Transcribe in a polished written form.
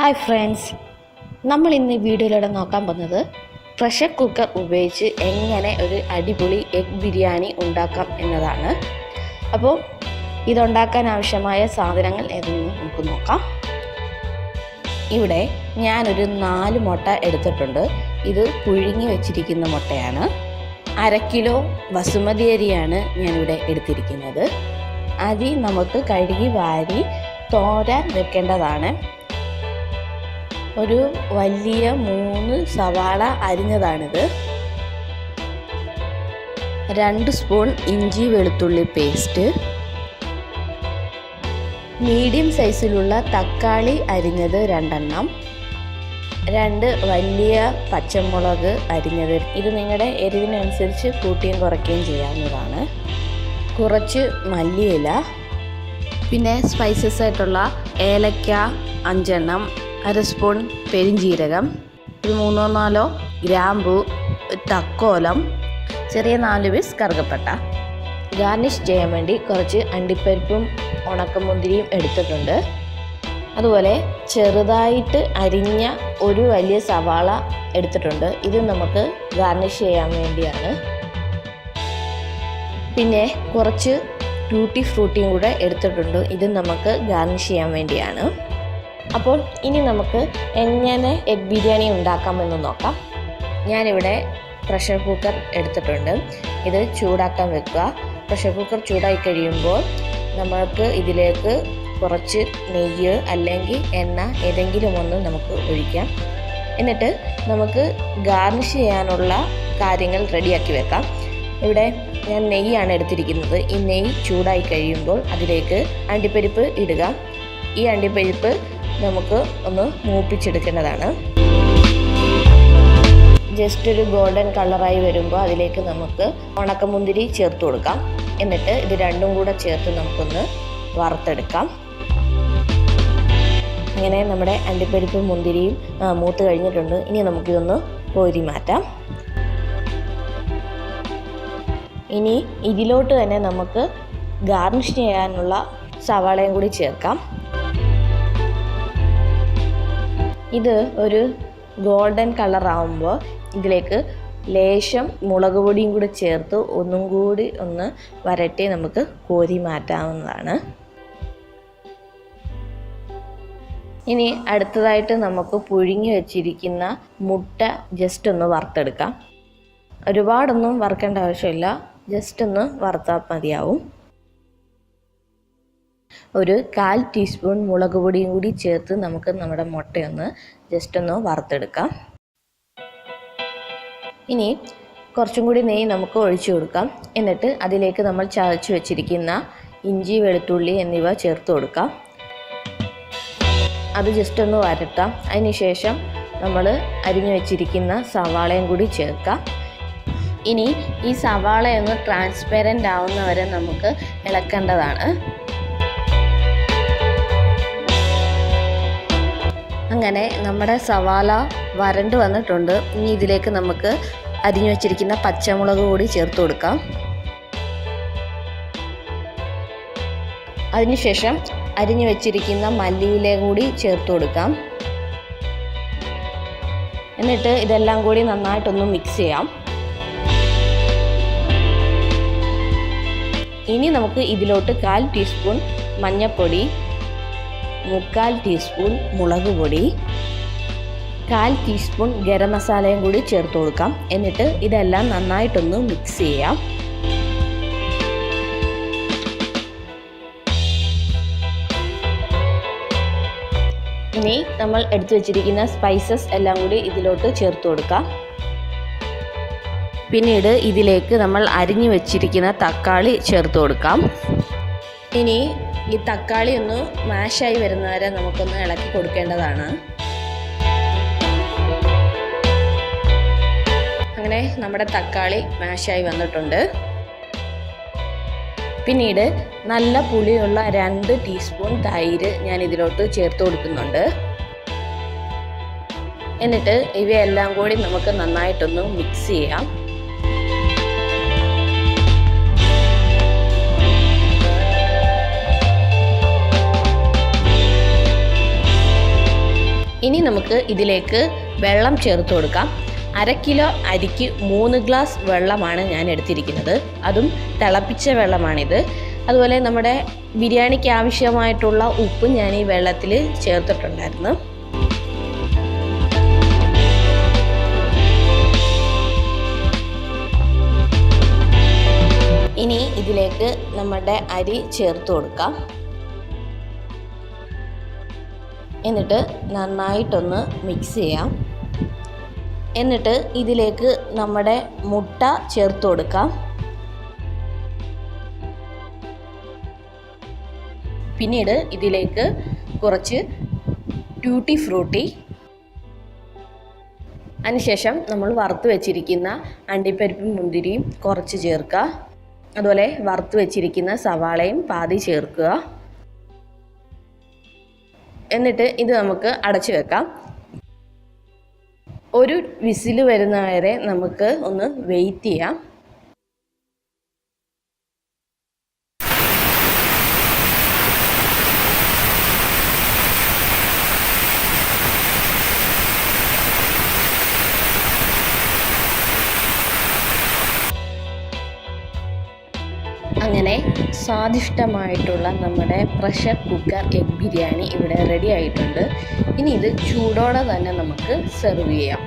Hi friends, നമ്മൾ ഇന്ന് ഈ വീഡിയോയിലൂടെ നോക്കാൻ പോകുന്നത് പ്രഷർ കുക്കർ ഉപയോഗിച്ച് എങ്ങനെ ഒരു അടിപൊളി എഗ് ബിരിയാണി ഉണ്ടാക്കാം എന്നതാണ്. അപ്പോൾ ഇതുണ്ടാക്കാൻ ആവശ്യമായ സാധനങ്ങൾ ഏതെന്ന് നമുക്ക് നോക്കാം. ഇവിടെ ഞാനൊരു 4 മുട്ട എടുത്തിട്ടുണ്ട്. ഇത് പുഴുങ്ങി വെച്ചിരിക്കുന്ന മുട്ടയാണ്. 1/2 കിലോ ബസുമതി അരിയാണ് ഞാനിവിടെ എടുത്തിരിക്കുന്നത്. അരി നമുക്ക് കഴുകി വാരി തോരാൻ വെക്കേണ്ടതാണ്. ഒരു വലിയ 3 സവാള അരിഞ്ഞതാണിത്. 2 സ്പൂൺ ഇഞ്ചി വെളുത്തുള്ളി പേസ്റ്റ്, മീഡിയം സൈസിലുള്ള തക്കാളി അരിഞ്ഞത് 2 എണ്ണം, 2 വലിയ പച്ചമുളക് അരിഞ്ഞത്. ഇത് നിങ്ങളുടെ എരിവിനനുസരിച്ച് കൂട്ടുകയും കുറയ്ക്കുകയും ചെയ്യാവുന്നതാണ്. കുറച്ച് മല്ലിയില, പിന്നെ സ്പൈസസ് ആയിട്ടുള്ള ഏലക്ക 5 എണ്ണം, 1/2 സ്പൂൺ പെരിഞ്ജീരകം, ഒരു 3-4 ഗ്രാമ്പു, തക്കോലം, ചെറിയ 4 പീസ് കറുകപ്പട്ട. ഗാർണിഷ് ചെയ്യാൻ വേണ്ടി കുറച്ച് അണ്ടിപ്പരിപ്പും ഉണക്കമുന്തിരിയും എടുത്തിട്ടുണ്ട്. അതുപോലെ ചെറുതായിട്ട് അരിഞ്ഞ ഒരു വലിയ സവാള എടുത്തിട്ടുണ്ട്. ഇത് നമുക്ക് ഗാർണിഷ് ചെയ്യാൻ വേണ്ടിയാണ്. പിന്നെ കുറച്ച് ട്യൂട്ടി ഫ്രൂട്ടിയും കൂടെ എടുത്തിട്ടുണ്ട്. ഇത് നമുക്ക് ഗാർണിഷ് ചെയ്യാൻ വേണ്ടിയാണ്. അപ്പോൾ ഇനി നമുക്ക് എങ്ങനെ എഗ് ബിരിയാണി ഉണ്ടാക്കാമെന്ന് നോക്കാം. ഞാനിവിടെ പ്രഷർ കുക്കർ എടുത്തിട്ടുണ്ട്. ഇത് ചൂടാക്കാൻ വെക്കുക. പ്രഷർ കുക്കർ ചൂടായി കഴിയുമ്പോൾ നമുക്ക് ഇതിലേക്ക് കുറച്ച് നെയ്യ് അല്ലെങ്കിൽ എണ്ണ ഏതെങ്കിലും ഒന്ന് നമുക്ക് ഒഴിക്കാം. എന്നിട്ട് നമുക്ക് ഗാർണിഷ് ചെയ്യാനുള്ള കാര്യങ്ങൾ റെഡിയാക്കി വെക്കാം. ഇവിടെ ഞാൻ നെയ്യാണ് എടുത്തിരിക്കുന്നത്. ഈ നെയ്യ് ചൂടായി കഴിയുമ്പോൾ അതിലേക്ക് അണ്ടിപ്പരിപ്പ് ഇടുക. ഈ അണ്ടിപ്പരിപ്പ് നമുക്ക് ഒന്ന് മൂപ്പിച്ചെടുക്കേണ്ടതാണ്. ജസ്റ്റ് ഒരു ഗോൾഡൻ കളറായി വരുമ്പോൾ അതിലേക്ക് നമുക്ക് ഉണക്കമുന്തിരി ചേർത്ത് കൊടുക്കാം. എന്നിട്ട് ഇത് രണ്ടും കൂടെ ചേർത്ത് നമുക്കൊന്ന് വറുത്തെടുക്കാം. ഇങ്ങനെ നമ്മുടെ അണ്ടിപ്പരിപ്പും മുന്തിരിയും മൂത്ത് കഴിഞ്ഞിട്ടുണ്ട്. ഇനി നമുക്കിതൊന്ന് കോരി മാറ്റാം. ഇനി ഇതിലോട്ട് തന്നെ നമുക്ക് ഗാർണിഷ് ചെയ്യാനുള്ള സവാളയും കൂടി ചേർക്കാം. ഇത് ഒരു ഗോൾഡൻ കളറാകുമ്പോൾ ഇതിലേക്ക് ലേശം മുളക് പൊടിയും കൂടി ചേർത്ത് ഒന്നും കൂടി ഒന്ന് വരട്ടി നമുക്ക് കോരി മാറ്റാവുന്നതാണ്. ഇനി അടുത്തതായിട്ട് നമുക്ക് പുഴുങ്ങി വെച്ചിരിക്കുന്ന മുട്ട ജസ്റ്റ് ഒന്ന് വറുത്തെടുക്കാം. ഒരുപാടൊന്നും വറുക്കേണ്ട ആവശ്യമില്ല, ജസ്റ്റ് ഒന്ന് വറുത്താൽ മതിയാവും. ഒരു 1/4 ടീസ്പൂൺ മുളക് പൊടിയും കൂടി ചേർത്ത് നമുക്ക് നമ്മുടെ മുട്ടയൊന്ന് ജസ്റ്റ് ഒന്ന് വറുത്തെടുക്കാം. ഇനി കുറച്ചും കൂടി നെയ്യ് നമുക്ക് ഒഴിച്ചു കൊടുക്കാം. എന്നിട്ട് അതിലേക്ക് നമ്മൾ ചതച്ച് വെച്ചിരിക്കുന്ന ഇഞ്ചി വെളുത്തുള്ളി എന്നിവ ചേർത്ത് കൊടുക്കാം. അത് ജസ്റ്റ് ഒന്ന് വരട്ടാം. അതിനുശേഷം നമ്മൾ അരിഞ്ഞു വെച്ചിരിക്കുന്ന സവാളയും കൂടി ചേർക്കാം. ഇനി ഈ സവാളയൊന്ന് ട്രാൻസ്പെറൻ്റ് ആവുന്നവരെ നമുക്ക് ഇളക്കേണ്ടതാണ്. അങ്ങനെ നമ്മുടെ സവാള വരണ്ട് വന്നിട്ടുണ്ട്. ഇനി ഇതിലേക്ക് നമുക്ക് അരിഞ്ഞു വെച്ചിരിക്കുന്ന പച്ചമുളക് കൂടി ചേർത്ത് കൊടുക്കാം. അതിനുശേഷം അരിഞ്ഞു വെച്ചിരിക്കുന്ന മല്ലിയില കൂടി ചേർത്ത് കൊടുക്കാം. എന്നിട്ട് ഇതെല്ലാം കൂടി നന്നായിട്ടൊന്ന് മിക്സ് ചെയ്യാം. ഇനി നമുക്ക് ഇതിലോട്ട് 1/4 ടീസ്പൂൺ മഞ്ഞൾപ്പൊടി, 3/4 ടീസ്പൂൺ മുളക് പൊടി, 1/4 ടീസ്പൂൺ ഗരം മസാലയും കൂടി ചേർത്ത് കൊടുക്കാം. എന്നിട്ട് ഇതെല്ലാം നന്നായിട്ടൊന്ന് മിക്സ് ചെയ്യാം. ഇനി നമ്മൾ എടുത്തു വെച്ചിരിക്കുന്ന സ്പൈസസ് എല്ലാം കൂടി ഇതിലോട്ട് ചേർത്ത് കൊടുക്കാം. പിന്നീട് ഇതിലേക്ക് നമ്മൾ അരിഞ്ഞു വെച്ചിരിക്കുന്ന തക്കാളി ചേർത്ത് കൊടുക്കാം. ഇനി ഈ തക്കാളി ഒന്ന് മാഷായി വരുന്നവരെ നമുക്കൊന്ന് ഇളക്കി കൊടുക്കേണ്ടതാണ്. അങ്ങനെ നമ്മുടെ തക്കാളി മാഷായി വന്നിട്ടുണ്ട്. പിന്നീട് നല്ല പുളിയുള്ള 2 ടീസ്പൂൺ തൈര് ഞാൻ ഇതിലോട്ട് ചേർത്ത് കൊടുക്കുന്നുണ്ട്. എന്നിട്ട് ഇവയെല്ലാം കൂടി നമുക്ക് നന്നായിട്ടൊന്ന് മിക്സ് ചെയ്യാം. ഇനി നമുക്ക് ഇതിലേക്ക് വെള്ളം ചേർത്ത് കൊടുക്കാം. 1/2 കിലോ അരിക്ക് 3 ഗ്ലാസ് വെള്ളമാണ് ഞാൻ എടുത്തിരിക്കുന്നത്. അതും തിളപ്പിച്ച വെള്ളമാണിത്. അതുപോലെ നമ്മുടെ ബിരിയാണിക്ക് ആവശ്യമായിട്ടുള്ള ഉപ്പ് ഞാൻ ഈ വെള്ളത്തിൽ ചേർത്തിട്ടുണ്ടായിരുന്നു. ഇനി ഇതിലേക്ക് നമ്മുടെ അരി ചേർത്ത് കൊടുക്കാം. എന്നിട്ട് നന്നായിട്ടൊന്ന് മിക്സ് ചെയ്യാം. എന്നിട്ട് ഇതിലേക്ക് നമ്മുടെ മുട്ട ചേർത്ത് കൊടുക്കാം. പിന്നീട് ഇതിലേക്ക് കുറച്ച് ട്യൂട്ടി ഫ്രൂട്ടി, അതിനുശേഷം നമ്മൾ വറുത്ത് വെച്ചിരിക്കുന്ന അണ്ടിപ്പരിപ്പും മുന്തിരിയും കുറച്ച് ചേർക്കുക. അതുപോലെ വറുത്ത് വെച്ചിരിക്കുന്ന സവാളയും പാതി ചേർക്കുക. എന്നിട്ട് ഇത് നമുക്ക് അടച്ചു വെക്കാം. ഒരു വിസിൽ വരുന്നവരെ നമുക്ക് ഒന്ന് വെയിറ്റ് ചെയ്യാം. അങ്ങനെ സ്വാദിഷ്ടമായിട്ടുള്ള നമ്മുടെ പ്രഷർ കുക്കർ എഗ് ബിരിയാണി ഇവിടെ റെഡി ആയിട്ടുണ്ട്. ഇനി ഇത് ചൂടോടെ തന്നെ നമുക്ക് സെർവ് ചെയ്യാം.